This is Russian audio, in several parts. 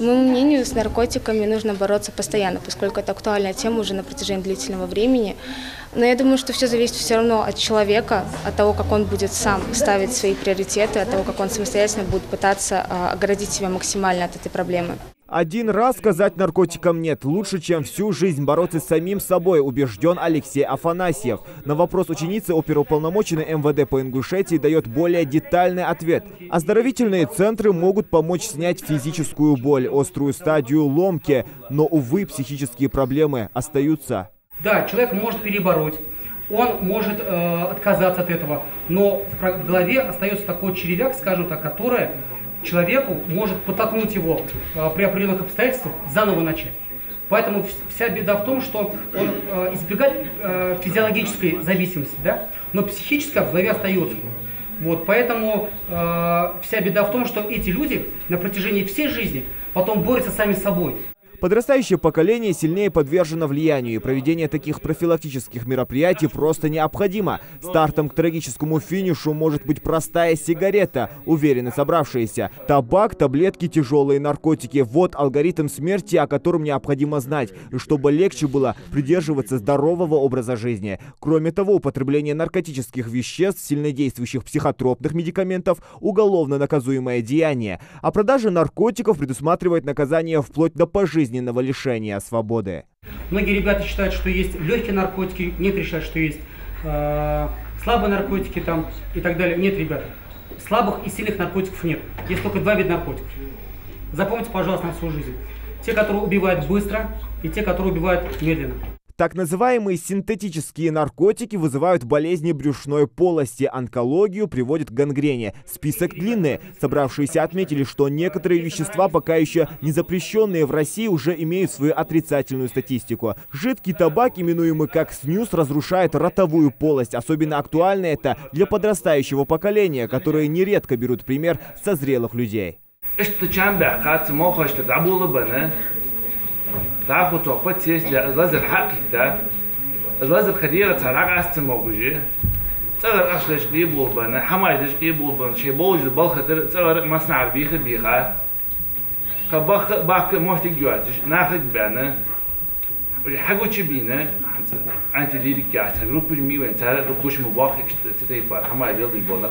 По моему мнению, с наркотиками нужно бороться постоянно, поскольку это актуальная тема уже на протяжении длительного времени. Но я думаю, что все зависит все равно от человека, от того, как он будет сам ставить свои приоритеты, от того, как он самостоятельно будет пытаться оградить себя максимально от этой проблемы. Один раз сказать наркотикам «нет» лучше, чем всю жизнь бороться с самим собой, убежден Алексей Афанасьев. На вопрос ученицы оперуполномоченный МВД по Ингушетии дает более детальный ответ. Оздоровительные центры могут помочь снять физическую боль, острую стадию ломки, но, увы, психические проблемы остаются. Да, человек может перебороть, он может отказаться от этого, но в голове остается такой червяк, скажем так, который человеку может подтолкнуть его при определенных обстоятельствах заново начать. Поэтому вся беда в том, что он избегает физиологической зависимости, да? Но психическая в голове остается. Вот, поэтому вся беда в том, что эти люди на протяжении всей жизни потом борются сами с собой. Подрастающее поколение сильнее подвержено влиянию, и проведение таких профилактических мероприятий просто необходимо. Стартом к трагическому финишу может быть простая сигарета, уверены собравшиеся. Табак, таблетки, тяжелые наркотики – вот алгоритм смерти, о котором необходимо знать, и чтобы легче было придерживаться здорового образа жизни. Кроме того, употребление наркотических веществ, сильнодействующих психотропных медикаментов – уголовно наказуемое деяние. А продажа наркотиков предусматривает наказание вплоть до пожизненного лишения свободы. Многие ребята считают, что есть легкие наркотики, нет, решают, что есть слабые наркотики там и так далее. Нет, ребята, слабых и сильных наркотиков нет. Есть только два вида наркотиков. Запомните, пожалуйста, на всю жизнь. Те, которые убивают быстро, и те, которые убивают медленно. Так называемые синтетические наркотики вызывают болезни брюшной полости, онкологию, приводят к гангрене. Список длинный. Собравшиеся отметили, что некоторые вещества, пока еще не запрещенные в России, уже имеют свою отрицательную статистику. Жидкий табак, именуемый как снюс, разрушает ротовую полость. Особенно актуально это для подрастающего поколения, которые нередко берут пример со зрелых людей. تاخد توقفات سياسية أزلاز الحق كده أزلاز القديرة تراجع استموجي تغير أشلش قيبول بنا حماش لش قيبول بنا شيء بوج البلخة تغير مصنع البيخ بيخا كباخ باخ موت جواتش ناخد بنا حاجة شبينا أنت اللي كاتر روبش ميوين ترى روبش مباخ تتيبار حماش اللي بولخ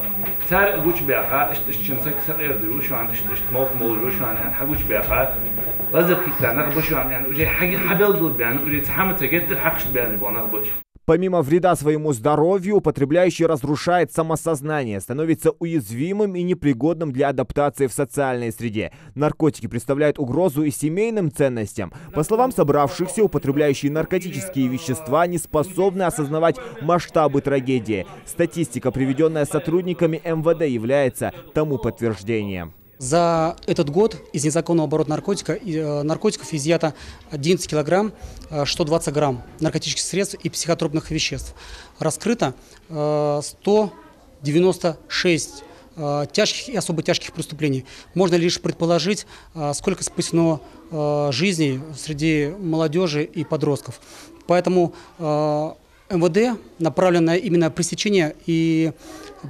ترى قوش بيخا اشتنسك سقير دروش وعن اشت موق موجوش وعن حاجة بيخا لازم كده نخبش يعني وجي حاجة حبل ضد يعني وجي تحمل تجد الحقش بيعني بنخبش. Помимо вреда своему здоровью, употребляющий разрушает самосознание, становится уязвимым и непригодным для адаптации в социальной среде. Наркотики представляют угрозу и семейным ценностям. По словам собравшихся, употребляющие наркотические вещества не способны осознавать масштабы трагедии. Статистика, приведенная сотрудниками МВД, является тому подтверждением. За этот год из незаконного оборота наркотиков изъято 11 килограмм 120 грамм наркотических средств и психотропных веществ. Раскрыто 196 тяжких и особо тяжких преступлений. Можно лишь предположить, сколько спасено жизней среди молодежи и подростков. Поэтому МВД направлено именно на пресечение и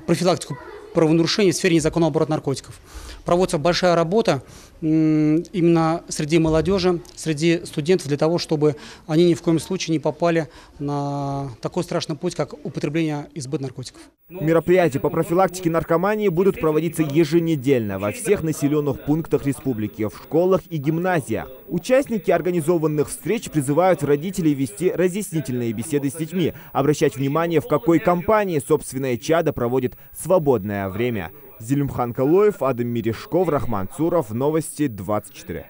профилактику правонарушений в сфере незаконного оборота наркотиков. Проводится большая работа именно среди молодежи, среди студентов, для того, чтобы они ни в коем случае не попали на такой страшный путь, как употребление и сбыт наркотиков. Мероприятия по профилактике наркомании будут проводиться еженедельно во всех населенных пунктах республики, в школах и гимназиях. Участники организованных встреч призывают родителей вести разъяснительные беседы с детьми, обращать внимание, в какой компании собственное чадо проводит свободное время. Зелимхан Калоев, Адам Мирешков, Рахман Цуров. Новости 24.